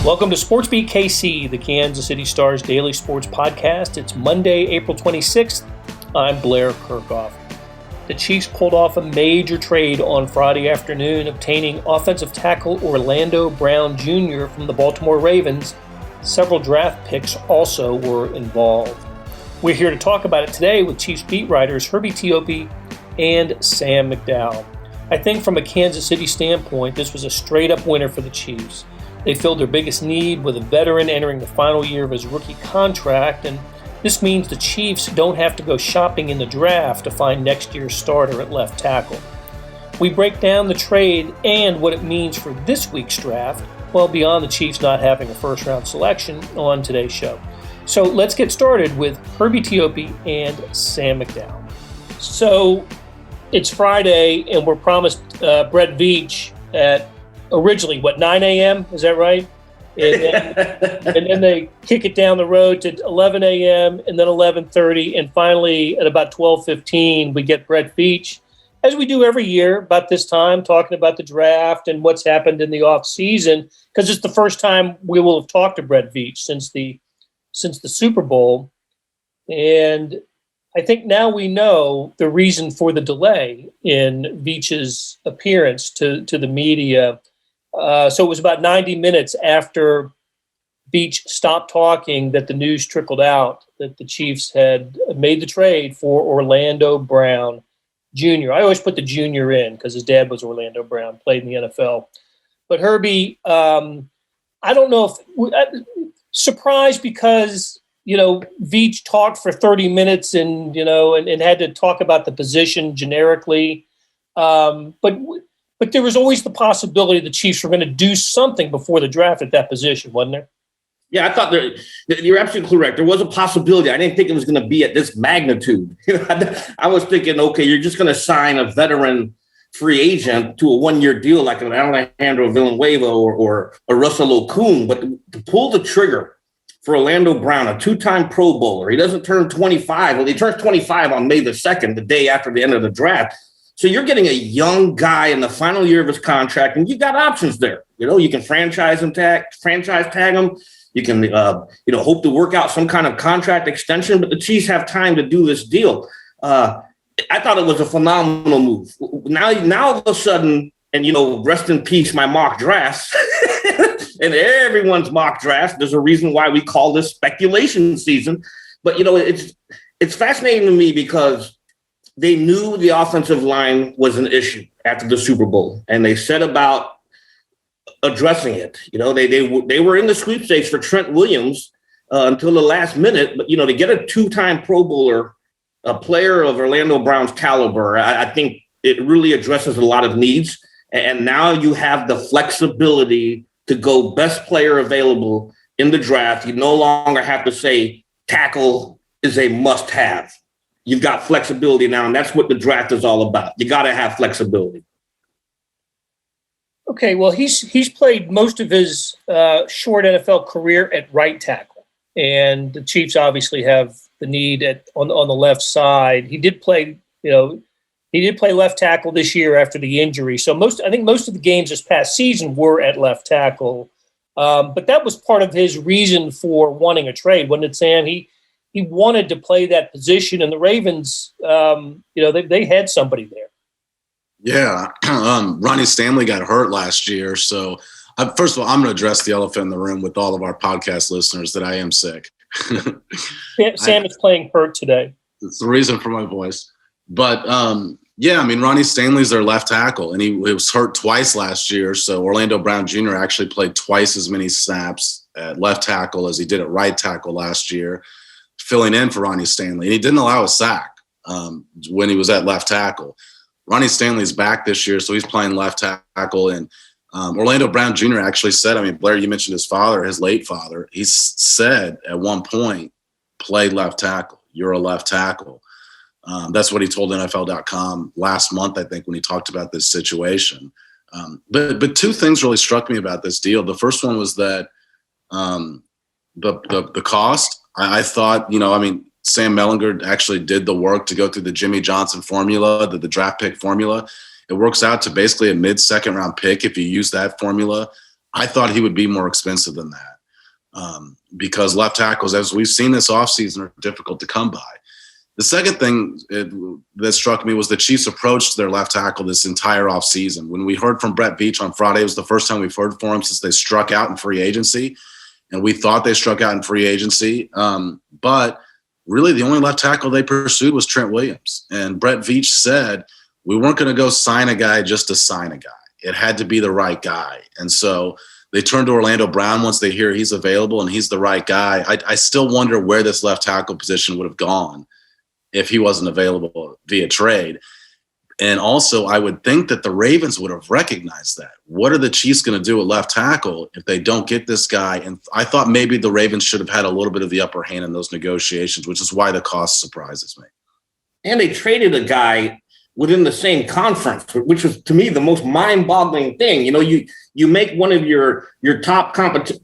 Welcome to SportsBeat KC, the Kansas City Star's daily sports podcast. It's Monday, April 26th. I'm Blair Kerkhoff. The Chiefs pulled off a major trade on Friday afternoon, obtaining offensive tackle Orlando Brown Jr. from the Baltimore Ravens. Several draft picks also were involved. We're here to talk about it today with Chiefs beat writers Herbie Teope and Sam McDowell. I think from a Kansas City standpoint, this was a straight-up winner for the Chiefs. They filled their biggest need with a veteran entering the final year of his rookie contract, and this means the Chiefs don't have to go shopping in the draft to find next year's starter at left tackle. We break down the trade and what it means for this week's draft, well beyond the Chiefs not having a first-round selection, on today's show. So let's get started with Herbie Teope and Sam McDowell. So it's Friday, and we're promised Brett Veach at originally, 9 a.m.? Is that right? And then they kick it down the road to 11 a.m. and then 11:30, and finally at about 12:15 we get Brett Veach, as we do every year about this time, talking about the draft and what's happened in the offseason, because it's the first time we will have talked to Brett Veach since the Super Bowl. And I think now we know the reason for the delay in Veach's appearance to the media. So it was about 90 minutes after Veach stopped talking that the news trickled out that the Chiefs had made the trade for Orlando Brown Jr. I always put the junior in because his dad was Orlando Brown, played in the NFL. But Herbie, I don't know if surprised because Veach talked for 30 minutes and had to talk about the position generically. But there was always the possibility the Chiefs were going to do something before the draft at that position, wasn't there? Yeah, I thought you're absolutely correct. There was a possibility. I didn't think it was going to be at this magnitude. I was thinking, okay, you're just going to sign a veteran free agent to a one-year deal like an Alejandro Villanueva or a Russell Okung, but to pull the trigger for Orlando Brown, a two-time Pro Bowler. He doesn't turn 25. Well, he turns 25 on May the 2nd, the day after the end of the draft. So you're getting a young guy in the final year of his contract, and you got options there. You can franchise tag him. You can, hope to work out some kind of contract extension. But the Chiefs have time to do this deal. I thought it was a phenomenal move. Now all of a sudden, and rest in peace, my mock drafts. And everyone's mock draft. There's a reason why we call this speculation season. But, it's fascinating to me because they knew the offensive line was an issue after the Super Bowl, and they set about addressing it. They were in the sweepstakes for Trent Williams until the last minute. But, to get a two-time Pro Bowler, a player of Orlando Brown's caliber, I think it really addresses a lot of needs. And now you have the flexibility to go best player available in the draft. You no longer have to say tackle is a must-have. You've got flexibility now, and that's what the draft is all about. You got to have flexibility. Okay, well, he's played most of his short NFL career at right tackle, and the Chiefs obviously have the need on the left side. He did play left tackle this year after the injury. So I think most of the games this past season were at left tackle. But that was part of his reason for wanting a trade, wasn't it, Sam? He wanted to play that position, and the Ravens, they had somebody there. Yeah. Ronnie Stanley got hurt last year. So first of all, I'm going to address the elephant in the room with all of our podcast listeners that I am sick. Sam is playing hurt today. It's the reason for my voice. But, Ronnie Stanley's their left tackle, and he was hurt twice last year. So Orlando Brown Jr. actually played twice as many snaps at left tackle as he did at right tackle last year, filling in for Ronnie Stanley. And he didn't allow a sack when he was at left tackle. Ronnie Stanley's back this year, so he's playing left tackle. And Orlando Brown Jr. actually said, Blair, you mentioned his father, his late father. He said at one point, play left tackle. You're a left tackle. That's what he told NFL.com last month, I think, when he talked about this situation. But two things really struck me about this deal. The first one was that the cost. I thought, Sam Mellinger actually did the work to go through the Jimmy Johnson formula, the draft pick formula. It works out to basically a mid-second round pick if you use that formula. I thought he would be more expensive than that because left tackles, as we've seen this offseason, are difficult to come by. The second thing that struck me was the Chiefs approached their left tackle this entire offseason. When we heard from Brett Veach on Friday, it was the first time we've heard from him since they struck out in free agency. And we thought they struck out in free agency. But really the only left tackle they pursued was Trent Williams. And Brett Veach said, we weren't going to go sign a guy just to sign a guy. It had to be the right guy. And so they turned to Orlando Brown once they hear he's available and he's the right guy. I still wonder where this left tackle position would have gone if he wasn't available via trade. And also, I would think that the Ravens would have recognized that. What are the Chiefs going to do at left tackle if they don't get this guy? And I thought maybe the Ravens should have had a little bit of the upper hand in those negotiations, which is why the cost surprises me. And they traded a guy within the same conference, which was, to me, the most mind-boggling thing. You know, you make one of your top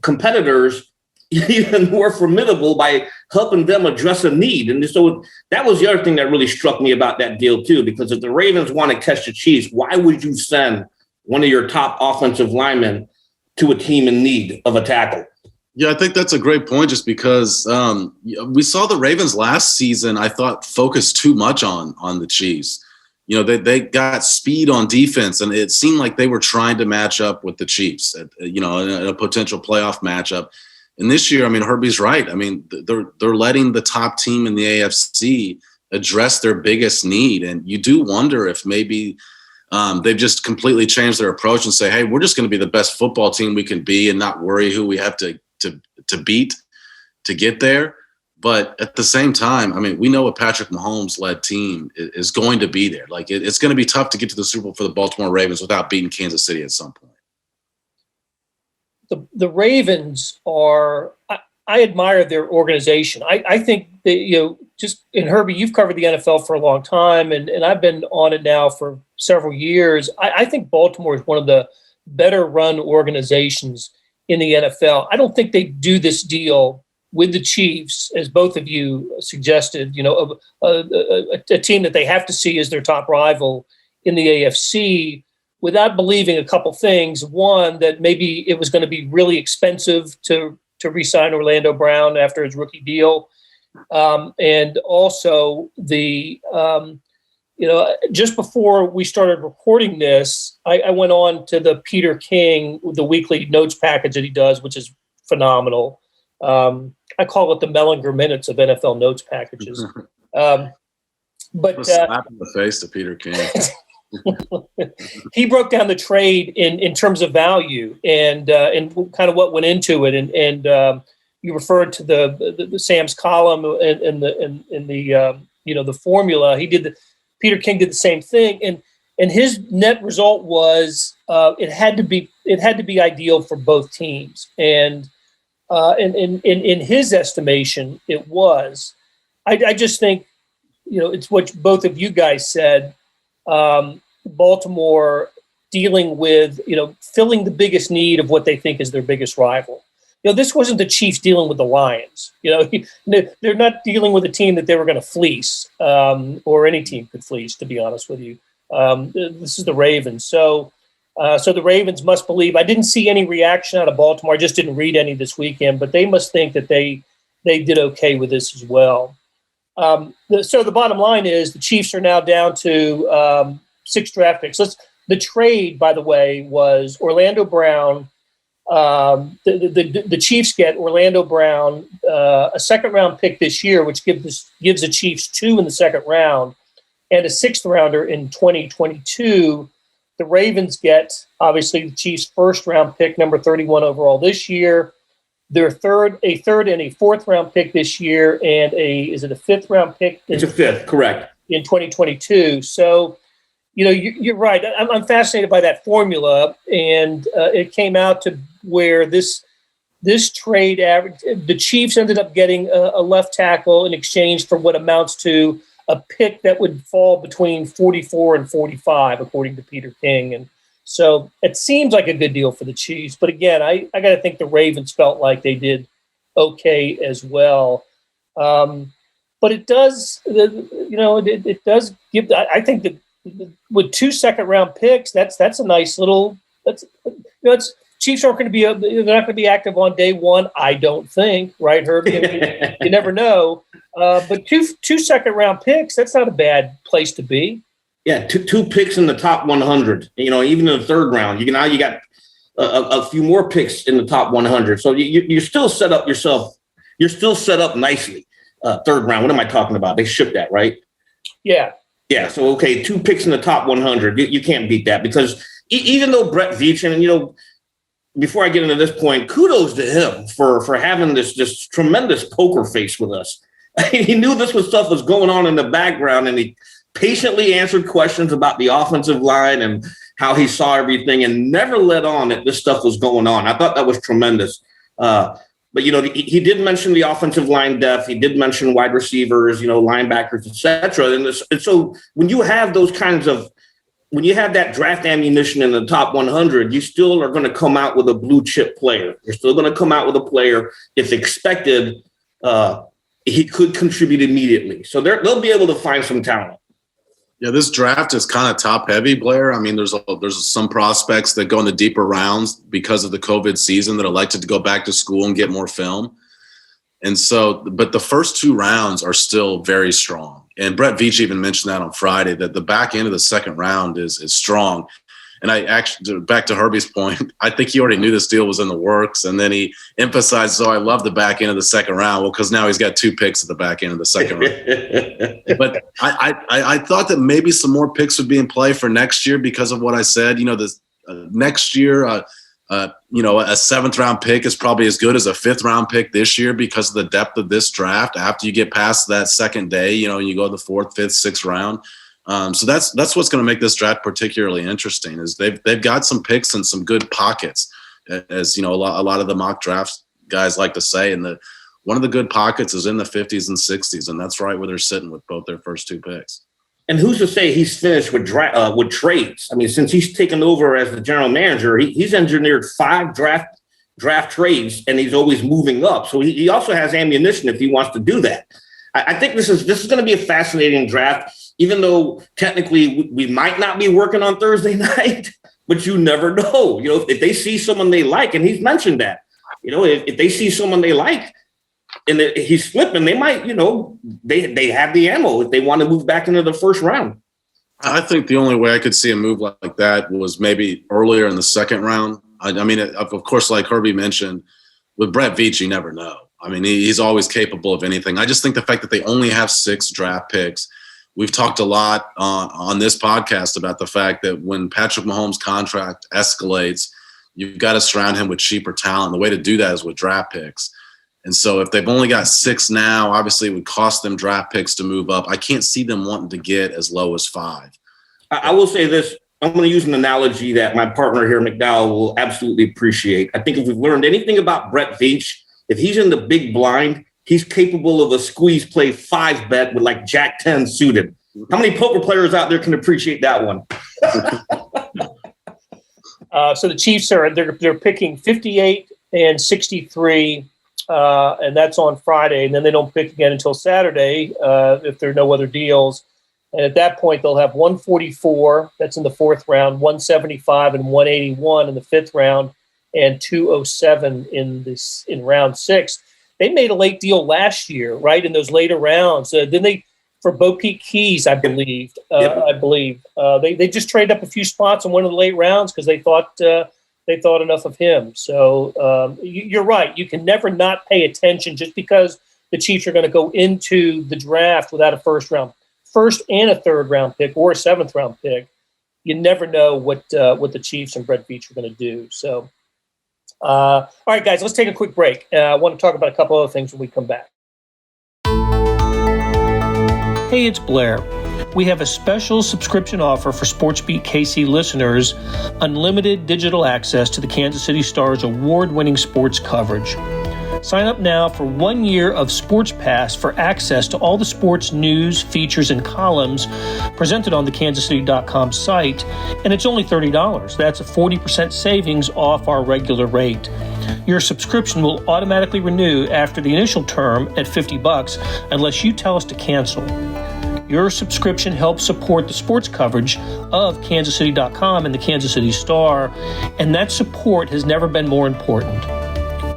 competitors even more formidable by helping them address a need. And so that was the other thing that really struck me about that deal too, because if the Ravens want to catch the Chiefs, why would you send one of your top offensive linemen to a team in need of a tackle? Yeah, I think that's a great point, just because we saw the Ravens last season, I thought, focus too much on the Chiefs. You know, they got speed on defense, and it seemed like they were trying to match up with the Chiefs, in a potential playoff matchup. And this year, I mean, Herbie's right. I mean, they're letting the top team in the AFC address their biggest need. And you do wonder if maybe they've just completely changed their approach and say, hey, we're just going to be the best football team we can be and not worry who we have to beat to get there. But at the same time, I mean, we know a Patrick Mahomes-led team is going to be there. Like, it's going to be tough to get to the Super Bowl for the Baltimore Ravens without beating Kansas City at some point. The Ravens are, I admire their organization. I think that, and Herbie, you've covered the NFL for a long time, and I've been on it now for several years. I think Baltimore is one of the better run organizations in the NFL. I don't think they do this deal with the Chiefs, as both of you suggested, a team that they have to see as their top rival in the AFC, without believing a couple things. One, that maybe it was going to be really expensive to re-sign Orlando Brown after his rookie deal. And also just before we started recording this, I went on to the Peter King, the weekly notes package that he does, which is phenomenal. I call it the Mellinger Minutes of NFL notes packages. But slap in the face to Peter King. He broke down the trade in terms of value and kind of what went into it, and you referred to the Sam's column and the formula. Peter King did the same thing, and his net result was it had to be ideal for both teams, and in his estimation it was. I just think it's what both of you guys said. Baltimore dealing with, filling the biggest need of what they think is their biggest rival. This wasn't the Chiefs dealing with the Lions. They're not dealing with a team that they were going to fleece, or any team could fleece, to be honest with you. This is the Ravens. So the Ravens must believe. I didn't see any reaction out of Baltimore. I just didn't read any this weekend, but they must think that they did okay with this as well. So the bottom line is the Chiefs are now down to 6 draft picks. The trade, by the way, was Orlando Brown. The Chiefs get Orlando Brown, a second-round pick this year, which gives the Chiefs 2 in the second round, and a 6th rounder in 2022. The Ravens get, obviously, the Chiefs' first-round pick, number 31 overall this year. Their third and a 4th-round pick this year, and a 5th-round pick? It's a 5th, correct. In 2022. So, you're right. I'm fascinated by that formula, and it came out to where this trade average, the Chiefs ended up getting a left tackle in exchange for what amounts to a pick that would fall between 44 and 45, according to Peter King. And so it seems like a good deal for the Chiefs. But again, I got to think the Ravens felt like they did okay as well. But it does, it does give. I think that with 2 second-round picks, that's a nice little. It's Chiefs aren't going to be they're not going to be active on day one, I don't think, right, Herbie? You never know. But two second-round picks, that's not a bad place to be. Yeah, two picks in the top 100. Even in the third round, you got a few more picks in the top 100. So you're still set up yourself. You're still set up nicely. Third round. What am I talking about? They shipped that, right? Yeah. Yeah. So, okay, 2 picks in the top 100. You can't beat that because even though Brett Veach, and, before I get into this point, kudos to him for having this tremendous poker face with us. He knew this stuff was going on in the background, and he patiently answered questions about the offensive line and how he saw everything and never let on that this stuff was going on. I thought that was tremendous. But, he did mention the offensive line depth. He did mention wide receivers, linebackers, et cetera. And so when you have when you have that draft ammunition in the top 100, you still are going to come out with a blue chip player. You're still going to come out with a player, if expected, he could contribute immediately. So they'll be able to find some talent. Yeah, this draft is kind of top heavy, Blair. I mean, there's some prospects that go in the deeper rounds because of the COVID season that elected to go back to school and get more film. And so, but the first 2 rounds are still very strong. And Brett Veach even mentioned that on Friday, that the back end of the second round is strong. And I actually, back to Herbie's point, I think he already knew this deal was in the works. And then he emphasized, I love the back end of the second round. Well, because now he's got 2 picks at the back end of the second round. But I thought that maybe some more picks would be in play for next year because of what I said. Next year, a 7th round pick is probably as good as a 5th round pick this year because of the depth of this draft. After you get past that second day, and you go to the 4th, 5th, 6th round. So that's what's going to make this draft particularly interesting is they've got some picks and some good pockets, as a lot of the mock draft guys like to say. And one of the good pockets is in the 50s and 60s, and that's right where they're sitting with both their first 2 picks. And who's to say he's finished with trades? I mean, since he's taken over as the general manager, he's engineered 5 draft trades, and he's always moving up. So he also has ammunition if he wants to do that. I think this is going to be a fascinating draft. Even though technically we might not be working on Thursday night, but you never know. If they see someone they like, and he's mentioned that, if they see someone they like and he's flipping, they might, they have the ammo if they want to move back into the first round. I think the only way I could see a move like that was maybe earlier in the second round. I mean, of course, like Herbie mentioned, with Brett Veach, you never know. I mean, he's always capable of anything. I just think the fact that they only have 6 draft picks. We've talked a lot on this podcast about the fact that when Patrick Mahomes' contract escalates, you've got to surround him with cheaper talent. The way to do that is with draft picks. And so if they've only got 6 now, obviously it would cost them draft picks to move up. I can't see them wanting to get as low as 5. I will say this. I'm going to use an analogy that my partner here, McDowell, will absolutely appreciate. I think if we've learned anything about Brett Veach, if he's in the big blind, he's capable of a squeeze play 5 bet with like Jack 10 suited. How many poker players out there can appreciate that one? So the Chiefs they're picking 58 and 63, and that's on Friday, and then they don't pick again until Saturday if there are no other deals. And at that point, they'll have 144. That's in the 4th round, 175 and 181 in the 5th round, and 207 in round 6. They made a late deal last year, right, in those later rounds. Then they, for Bo Peep Keys, I believe. They just traded up a few spots in one of the late rounds because they thought enough of him. So you're right. You can never not pay attention just because the Chiefs are going to go into the draft without a first and a 3rd round pick or a 7th round pick. You never know what the Chiefs and Brett Veach are going to do. So. All right, guys, let's take a quick break. I want to talk about a couple other things when we come back. Hey, it's Blair. We have a special subscription offer for SportsBeat KC listeners, unlimited digital access to the Kansas City Star's award-winning sports coverage. Sign up now for 1 year of Sports Pass for access to all the sports news, features, and columns presented on the kansascity.com site, and it's only $30. That's a 40% savings off our regular rate. Your subscription will automatically renew after the initial term at $50 unless you tell us to cancel. Your subscription helps support the sports coverage of KansasCity.com and the Kansas City Star, and that support has never been more important.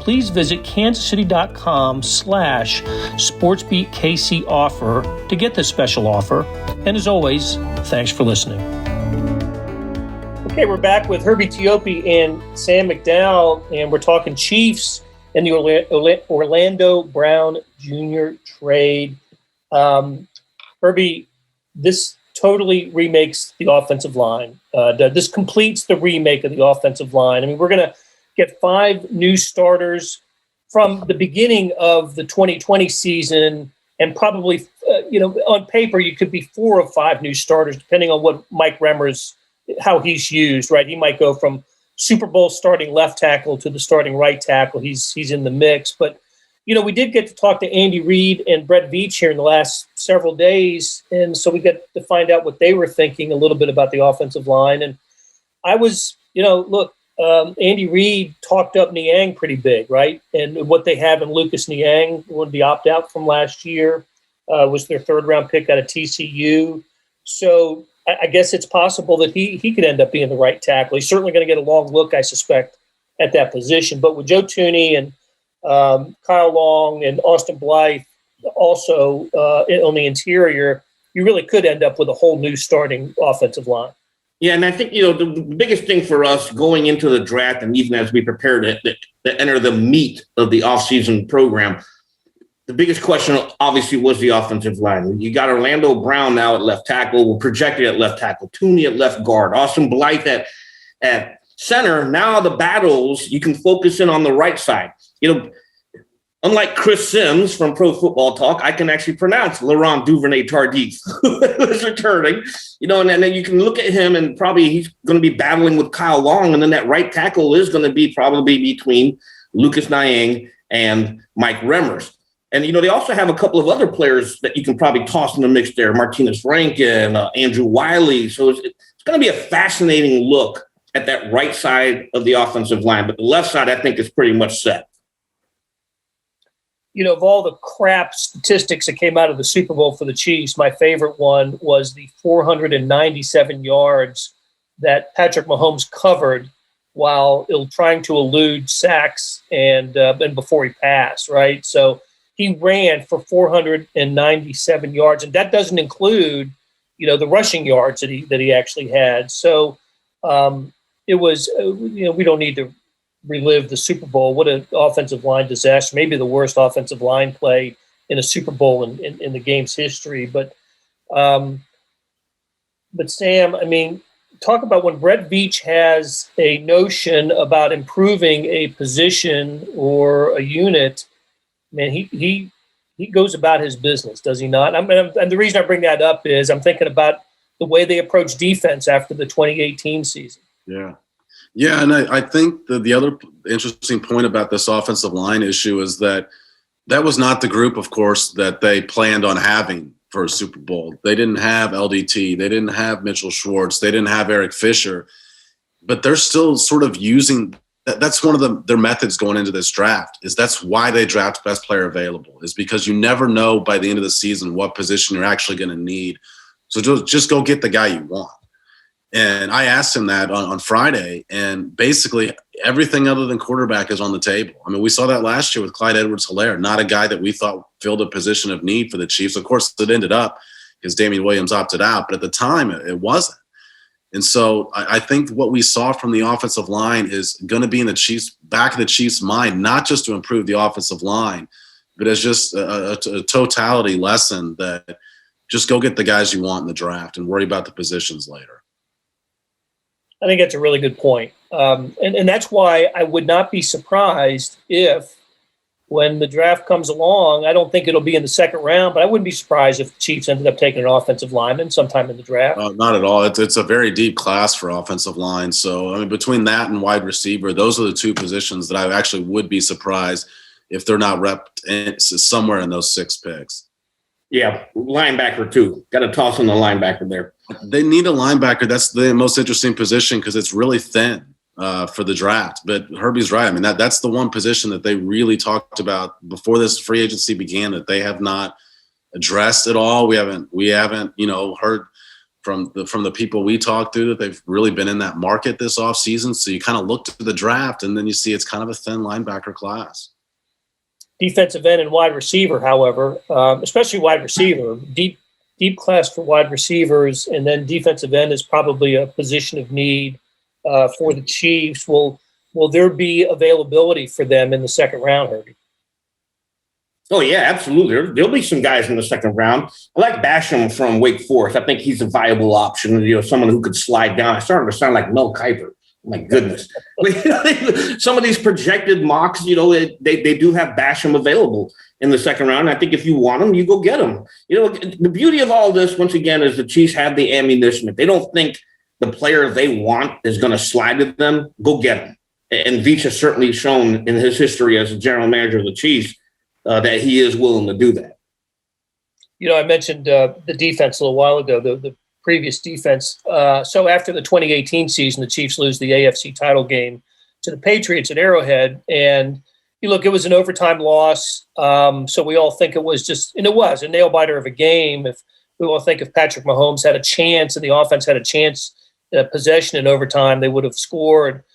Please visit kansascity.com/SportsBeat KC offer to get this special offer. And as always, thanks for listening. Okay, we're back with Herbie Teope and Sam McDowell, and we're talking Chiefs and the Orlando Brown Jr. trade. Herbie, this totally remakes the offensive line. This completes the remake of the offensive line. I mean, we're going to get 5 new starters from the beginning of the 2020 season, and probably, on paper, you could be 4 or 5 new starters, depending on what Mike Remmers, how he's used, right? He might go from Super Bowl starting left tackle to the starting right tackle. He's in the mix. But, we did get to talk to Andy Reid and Brett Veach here in the last several days, and so we got to find out what they were thinking a little bit about the offensive line. And I was, Andy Reid talked up Niang pretty big, right? And what they have in Lucas Niang, would the opt-out from last year, was their 3rd-round pick out of TCU. So I guess it's possible that he could end up being the right tackle. He's certainly going to get a long look, I suspect, at that position. But with Joe Thuney and Kyle Long and Austin Blythe also on the interior, you really could end up with a whole new starting offensive line. Yeah, and I think, the biggest thing for us going into the draft, and even as we prepare to enter the meat of the offseason program, the biggest question obviously was the offensive line. You got Orlando Brown now at left tackle. We're projected at left tackle. Thuney at left guard. Austin Blythe at center. Now the battles, you can focus in on the right side. Unlike Chris Sims from Pro Football Talk, I can actually pronounce Laurent Duvernay-Tardif, who is returning. And then you can look at him, and probably he's going to be battling with Kyle Long, and then that right tackle is going to be probably between Lucas Niang and Mike Remmers. And, they also have a couple of other players that you can probably toss in the mix there, Martinez Rankin, Andrew Wiley. So it's going to be a fascinating look at that right side of the offensive line. But the left side, I think, is pretty much set. Of all the crap statistics that came out of the Super Bowl for the Chiefs, my favorite one was the 497 yards that Patrick Mahomes covered while trying to elude sacks and before he passed, right? So he ran for 497 yards, and that doesn't include, the rushing yards that he actually had. So it was, we don't need to relive the Super Bowl. What an offensive line disaster, maybe the worst offensive line play in a Super Bowl in the game's history. But Sam, I mean, talk about when Brett Veach has a notion about improving a position or a unit, man, he goes about his business, does he not? And the reason I bring that up is I'm thinking about the way they approach defense after the 2018 season. Yeah, and I think the other interesting point about this offensive line issue is that was not the group, of course, that they planned on having for a Super Bowl. They didn't have LDT. They didn't have Mitchell Schwartz. They didn't have Eric Fisher. But they're still sort of using – that's one of their methods going into this draft, is that's why they draft best player available, is because you never know by the end of the season what position you're actually going to need. So just go get the guy you want. And I asked him that on Friday, and basically everything other than quarterback is on the table. I mean, we saw that last year with Clyde Edwards-Helaire, not a guy that we thought filled a position of need for the Chiefs. Of course, it ended up because Damian Williams opted out, but at the time it wasn't. And so I think what we saw from the offensive line is going to be in the back of the Chiefs' mind, not just to improve the offensive line, but as just a totality lesson that just go get the guys you want in the draft and worry about the positions later. I think that's a really good point. And that's why I would not be surprised if, when the draft comes along, I don't think it'll be in the second round, but I wouldn't be surprised if the Chiefs ended up taking an offensive lineman sometime in the draft. Not at all. It's a very deep class for offensive line. So, I mean, between that and wide receiver, those are the two positions that I actually would be surprised if they're not repped somewhere in those 6 picks. Yeah, linebacker too. Got to toss in the linebacker there. They need a linebacker. That's the most interesting position because it's really thin for the draft. But Herbie's right. I mean, that's the one position that they really talked about before this free agency began that they have not addressed at all. We haven't heard from the people we talked to that they've really been in that market this offseason. So you kind of look to the draft and then you see it's kind of a thin linebacker class. Defensive end and wide receiver, however, especially wide receiver, deep class for wide receivers, and then defensive end is probably a position of need for the Chiefs. Will there be availability for them in the second round, Herbie? Oh, yeah, absolutely. There'll be some guys in the second round. I like Basham from Wake Forest. I think he's a viable option, someone who could slide down. I started to sound like Mel Kiper. My goodness. Some of these projected mocks, they do have Basham available in the second round. I think if you want them, you go get them. The beauty of all this, once again, is the Chiefs have the ammunition. If they don't think the player they want is going to slide to them, go get them. And Veach has certainly shown in his history as a general manager of the Chiefs that he is willing to do that. I mentioned the defense a little while ago, the previous defense. So after the 2018 season, the Chiefs lose the AFC title game to the Patriots at Arrowhead. And it was an overtime loss. So we all think it was it was a nail biter of a game. If we all think if Patrick Mahomes had a chance and the offense had a chance possession in overtime, they would have scored.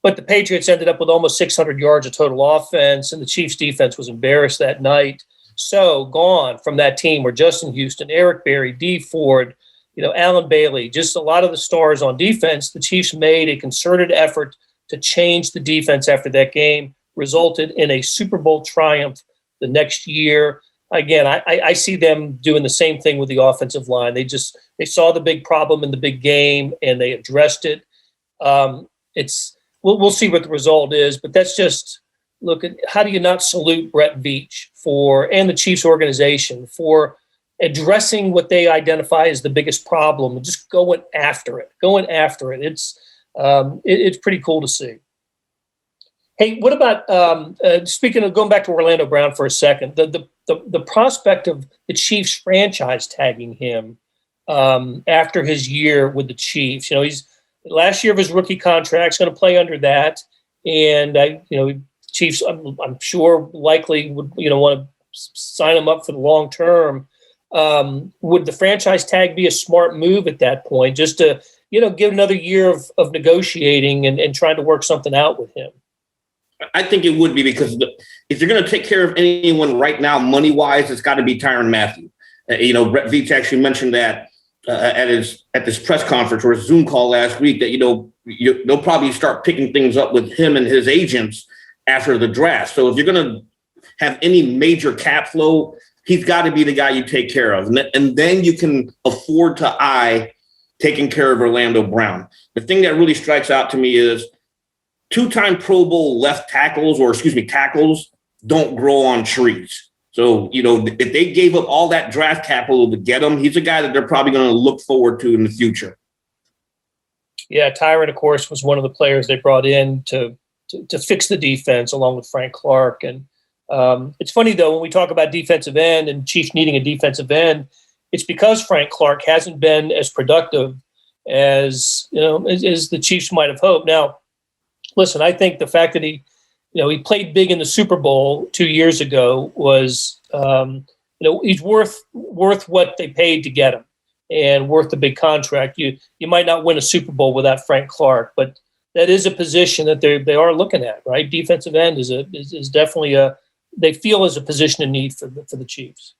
But the Patriots ended up with almost 600 yards of total offense, and the Chiefs' defense was embarrassed that night. So gone from that team were Justin Houston, Eric Berry, Dee Ford, Alan Bailey, just a lot of the stars on defense. The Chiefs made a concerted effort to change the defense after that game, resulted in a Super Bowl triumph the next year. Again, I see them doing the same thing with the offensive line. They saw the big problem in the big game, and they addressed it. We'll see what the result is, but that's just look at how do you not salute Brett Veach and the Chiefs organization for addressing what they identify as the biggest problem and just going after it. It's pretty cool to see. Hey, what about speaking of going back to Orlando Brown for a second, the prospect of the Chiefs franchise tagging him after his year with the Chiefs. He's last year of his rookie contract is going to play under that, and Chiefs, I'm sure, likely would want to sign him up for the long term. Would the franchise tag be a smart move at that point, just to give another year of negotiating and trying to work something out with him? I think it would be, because if you're going to take care of anyone right now, money wise, it's got to be Tyrann Mathieu. Brett Veach actually mentioned that at this press conference or a Zoom call last week that they'll probably start picking things up with him and his agents after the draft. So if you're going to have any major cap flow, he's got to be the guy you take care of, and then you can afford to taking care of Orlando Brown. The thing that really strikes out to me is two-time Pro Bowl tackles don't grow on trees. So, if they gave up all that draft capital to get him, he's a guy that they're probably going to look forward to in the future. Yeah, Tyrann, of course, was one of the players they brought in to fix the defense along with Frank Clark. And it's funny, though, when we talk about defensive end and Chiefs needing a defensive end, it's because Frank Clark hasn't been as productive as the Chiefs might have hoped. Now, listen, I think the fact that he played big in the Super Bowl 2 years ago was, he's worth what they paid to get him and worth the big contract. You might not win a Super Bowl without Frank Clark, but that is a position that they are looking at, right? Defensive end is definitely they feel is a position in need for the Chiefs.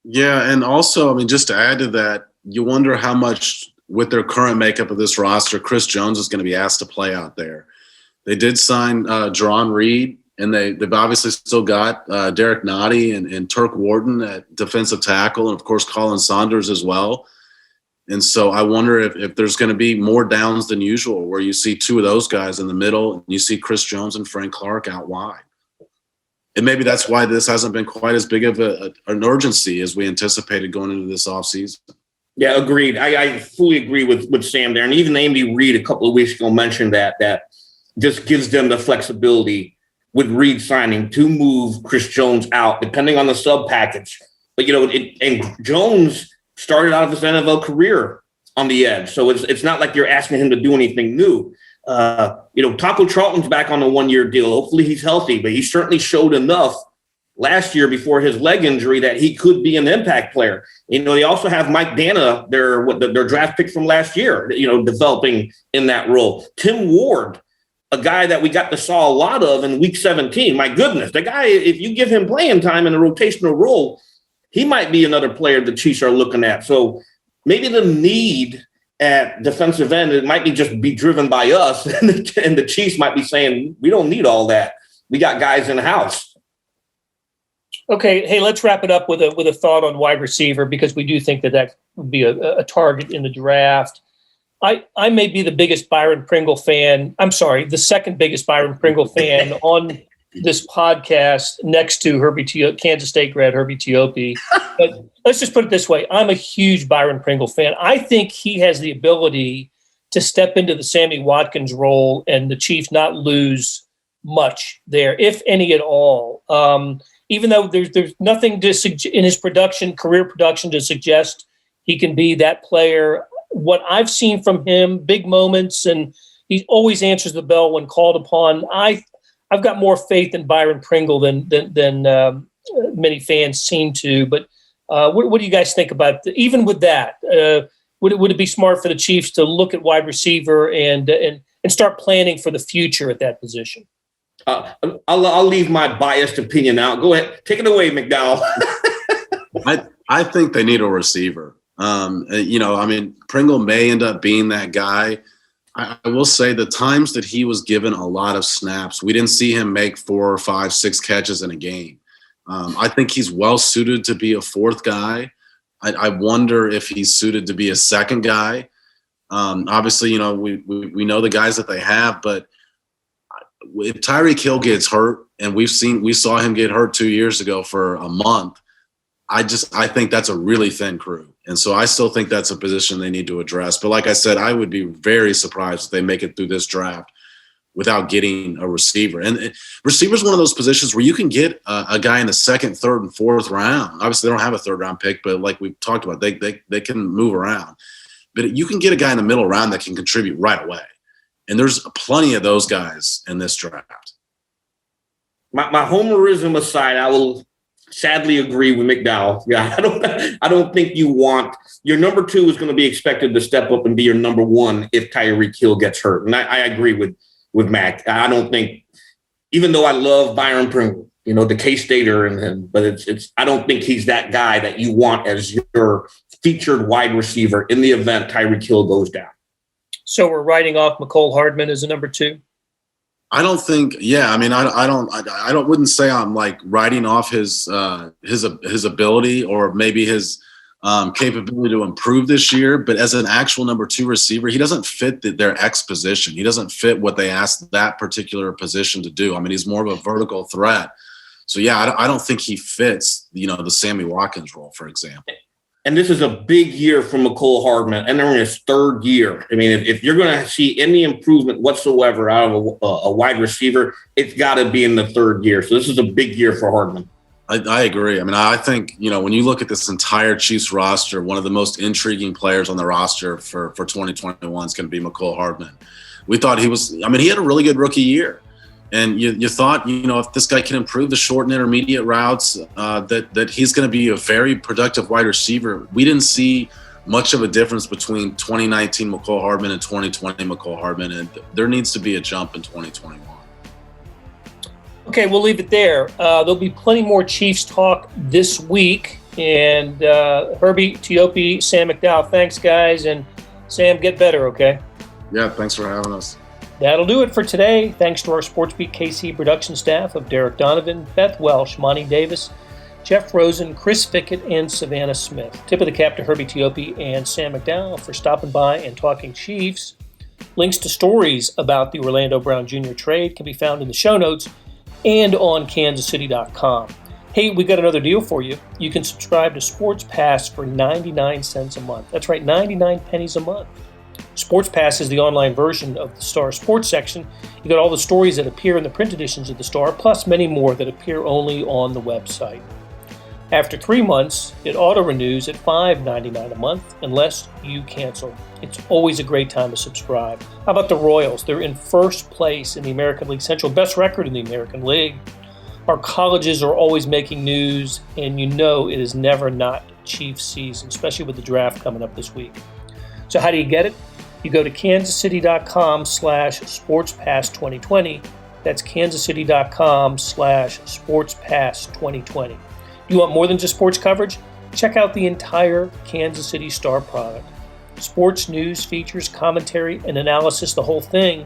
Yeah, and also, just to add to that, you wonder how much with their current makeup of this roster, Chris Jones is going to be asked to play out there. They did sign Jerron Reed, and they've obviously still got Derek Nottie and Turk Wharton at defensive tackle, and, of course, Colin Saunders as well. And so I wonder if there's going to be more downs than usual where you see two of those guys in the middle and you see Chris Jones and Frank Clark out wide. And maybe that's why this hasn't been quite as big of an urgency as we anticipated going into this offseason. Yeah, agreed. I fully agree with Sam there. And even Andy Reid a couple of weeks ago mentioned that just gives them the flexibility with Reid signing to move Chris Jones out, depending on the sub package. But, and Jones started out of his NFL career on the edge. So it's not like you're asking him to do anything new. Taco Charlton's back on a 1-year deal. Hopefully he's healthy, but he certainly showed enough last year before his leg injury that he could be an impact player. They also have Mike Dana, their draft pick from last year, developing in that role. Tim Ward, a guy that we got to saw a lot of in week 17. My goodness, the guy, if you give him playing time in a rotational role, he might be another player the Chiefs are looking at. So maybe the need at defensive end, it might be driven by us, and the Chiefs might be saying, we don't need all that. We got guys in the house. Okay, hey, let's wrap it up with a thought on wide receiver, because we do think that would be a target in the draft. I may be the biggest Byron Pringle fan. I'm sorry, the second biggest Byron Pringle fan on this podcast, next to Kansas State grad Herbie Teope. But let's just put it this way. I'm a huge Byron Pringle fan. I think he has the ability to step into the Sammy Watkins role and the Chiefs not lose much there, if any at all. Even though there's nothing in his career production to suggest he can be that player. What I've seen from him, big moments, and he always answers the bell when called upon. I've got more faith in Byron Pringle than many fans seem to. But what do you guys think about even with that? Would it be smart for the Chiefs to look at wide receiver and start planning for the future at that position? I'll leave my biased opinion out. Go ahead. Take it away, McDowell. I think they need a receiver. Pringle may end up being that guy. I will say the times that he was given a lot of snaps, we didn't see him make 4 or 5, 6 catches in a game. I think he's well suited to be a fourth guy. I wonder if he's suited to be a second guy. Obviously, we know the guys that they have, but if Tyreek Hill gets hurt, and we saw him get hurt 2 years ago for a month, I think that's a really thin crew. And so I still think that's a position they need to address. But like I said, I would be very surprised if they make it through this draft without getting a receiver. And receiver is one of those positions where you can get a guy in the second, third, and fourth round. Obviously, they don't have a third-round pick, but like we've talked about, they can move around. But you can get a guy in the middle round that can contribute right away. And there's plenty of those guys in this draft. My homerism aside, I will sadly agree with McDowell. Yeah, I don't think you want your number 2 is going to be expected to step up and be your number 1 if Tyreek Hill gets hurt. And I agree with Mac. I don't think, even though I love Byron Pringle, the K-Stater and him, but I don't think he's that guy that you want as your featured wide receiver in the event Tyreek Hill goes down. So we're writing off McCole Hardman as a number 2? I don't think. Yeah, I mean, I wouldn't say I'm like writing off his ability or maybe his capability to improve this year. But as an actual number 2 receiver, he doesn't fit their X position. He doesn't fit what they asked that particular position to do. I mean, he's more of a vertical threat. So yeah, I don't think he fits the Sammy Watkins role, for example. And this is a big year for McCole Hardman, and they're in his 3rd year. I mean, if you're going to see any improvement whatsoever out of a wide receiver, it's got to be in the 3rd year. So this is a big year for Hardman. I agree. I mean, I think, when you look at this entire Chiefs roster, one of the most intriguing players on the roster for 2021 is going to be McCole Hardman. We thought he had a really good rookie year. And you thought, if this guy can improve the short and intermediate routes, that he's going to be a very productive wide receiver. We didn't see much of a difference between 2019 McCole Hardman and 2020 McCole Hardman, and there needs to be a jump in 2021. Okay, we'll leave it there. There'll be plenty more Chiefs talk this week. And Herbie, Teope, Sam McDowell, thanks, guys. And Sam, get better, okay? Yeah, thanks for having us. That'll do it for today. Thanks to our SportsBeat KC production staff of Derek Donovan, Beth Welsh, Monty Davis, Jeff Rosen, Chris Fickett, and Savannah Smith. Tip of the cap to Herbie Teope and Sam McDowell for stopping by and talking Chiefs. Links to stories about the Orlando Brown Jr. trade can be found in the show notes and on kansascity.com. Hey, we got another deal for you. You can subscribe to Sports Pass for 99 cents a month. That's right, 99 pennies a month. Sports Pass is the online version of the Star Sports section. You got all the stories that appear in the print editions of the Star, plus many more that appear only on the website. After 3 months, it auto-renews at $5.99 a month unless you cancel. It's always a great time to subscribe. How about the Royals? They're in first place in the American League Central, best record in the American League. Our colleges are always making news, and you know it is never not Chiefs season, especially with the draft coming up this week. So how do you get it? You go to kansascity.com/sportspass2020. That's kansascity.com/sportspass2020. You want more than just sports coverage? Check out the entire Kansas City Star product. Sports news, features, commentary, and analysis, the whole thing.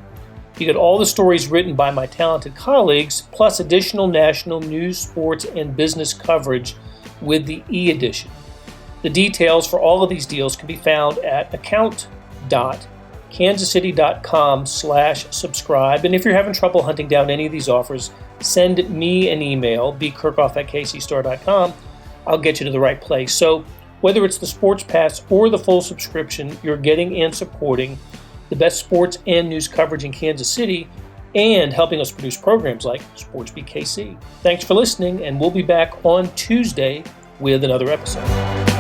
You get all the stories written by my talented colleagues, plus additional national news, sports, and business coverage with the e-edition. The details for all of these deals can be found at account.kansascity.com/subscribe. And if you're having trouble hunting down any of these offers, send me an email, bkerkhoff@kcstar.com. I'll get you to the right place. So whether it's the Sports Pass or the full subscription, you're getting and supporting the best sports and news coverage in Kansas City and helping us produce programs like SportsBeat KC. Thanks for listening, and we'll be back on Tuesday with another episode.